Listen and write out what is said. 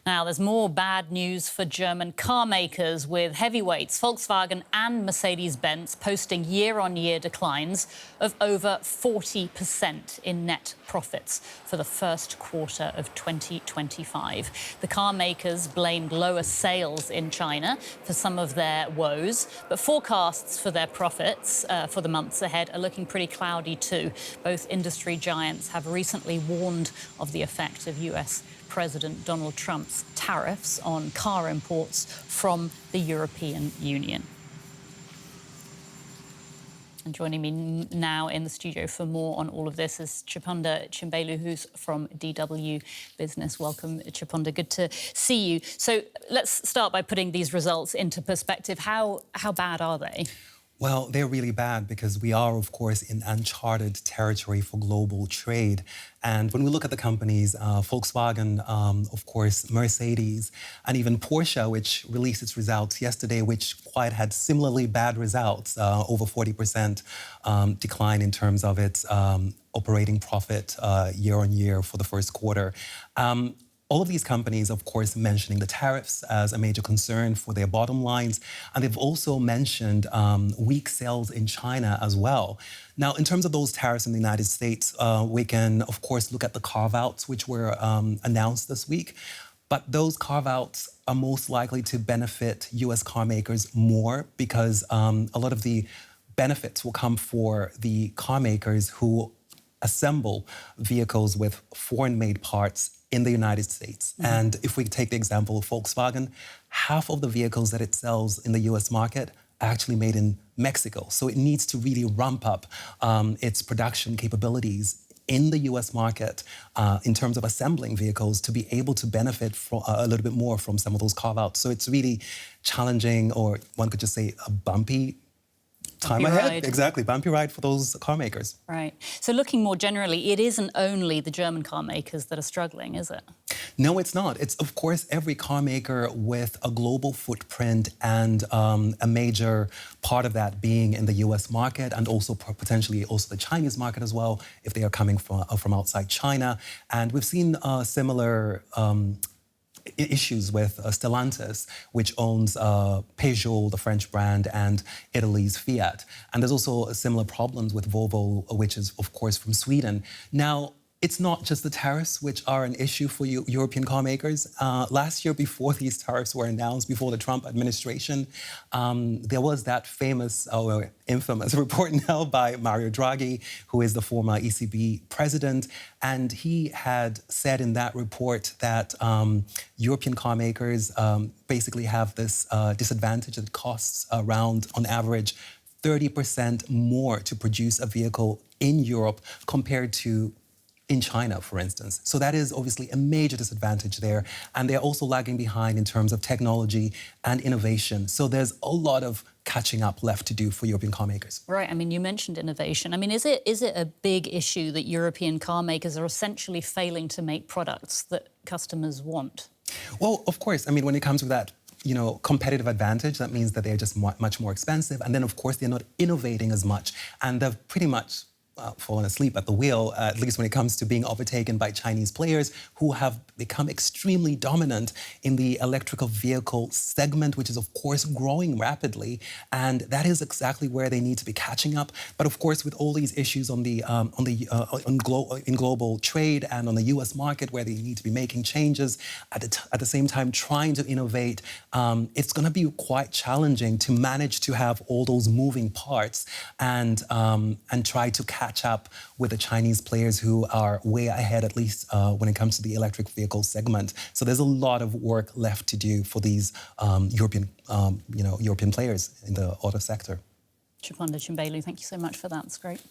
Now, there's more bad news for German car makers, with heavyweights Volkswagen and Mercedes-Benz posting year-on-year declines of over 40% in net profits for the first quarter of 2025. The car makers blamed lower sales in China for some of their woes, but forecasts for their profits for the months ahead are looking pretty cloudy too. Both industry giants have recently warned of the effect of US President Donald Trump's tariffs on car imports from the European Union. And joining me now in the studio for more on all of this is Chipunda Chimbelu, who's from DW Business. Welcome, Chipunda. Good to see you. So let's start by putting these results into perspective. How bad are they? Well, they're really bad because we are, of course, in uncharted territory for global trade. And when we look at the companies, Volkswagen, of course, Mercedes, and even Porsche, which released its results yesterday, which quite had similarly bad results, over 40% decline in terms of its operating profit year on year for the first quarter. All of these companies, of course, mentioning the tariffs as a major concern for their bottom lines. And they've also mentioned weak sales in China as well. Now, in terms of those tariffs in the United States, we can, of course, look at the carve-outs which were announced this week. But those carve-outs are most likely to benefit U.S. car makers more because a lot of the benefits will come for the car makers who assemble vehicles with foreign-made parts in the United States. Mm-hmm. And if we take the example of Volkswagen, half of the vehicles that it sells in the US market are actually made in Mexico. So it needs to really ramp up its production capabilities in the US market in terms of assembling vehicles to be able to benefit from, a little bit more from some of those carve-outs. So it's really challenging, or one could just say a bumpy time ahead. Ride. Exactly, bumpy ride for those car makers. Right. So looking more generally, it isn't only the German car makers that are struggling, is it? No, it's not. It's, of course, every car maker with a global footprint and a major part of that being in the US market and also potentially also the Chinese market as well, if they are coming from outside China. And we've seen similar issues with Stellantis, which owns Peugeot, the French brand, and Italy's Fiat. And there's also similar problems with Volvo, which is, of course, from Sweden. Now, it's not just the tariffs which are an issue for European car makers. Last year, before these tariffs were announced, before the Trump administration, there was that famous or infamous report now by Mario Draghi, who is the former ECB president. And he had said in that report that European car makers basically have this disadvantage that costs around, on average, 30% more to produce a vehicle in Europe compared to in China, for instance. So that is obviously a major disadvantage there. And they're also lagging behind in terms of technology and innovation. So there's a lot of catching up left to do for European car makers. Right. I mean, you mentioned innovation. I mean, is it a big issue that European car makers are essentially failing to make products that customers want? Well, of course. I mean, when it comes to that, competitive advantage, that means that they're just much more expensive. And then, of course, they're not innovating as much. And they've pretty much fallen asleep at the wheel, at least when it comes to being overtaken by Chinese players who have become extremely dominant in the electrical vehicle segment, which is, of course, growing rapidly. And that is exactly where they need to be catching up. But, of course, with all these issues in global trade and on the U.S. market, where they need to be making changes, at the same time trying to innovate, it's going to be quite challenging to manage to have all those moving parts and try to catch up with the Chinese players who are way ahead, at least when it comes to the electric vehicle segment. So there's a lot of work left to do for these European players in the auto sector. Chipunda Chimbelu, thank you so much for that. It's great.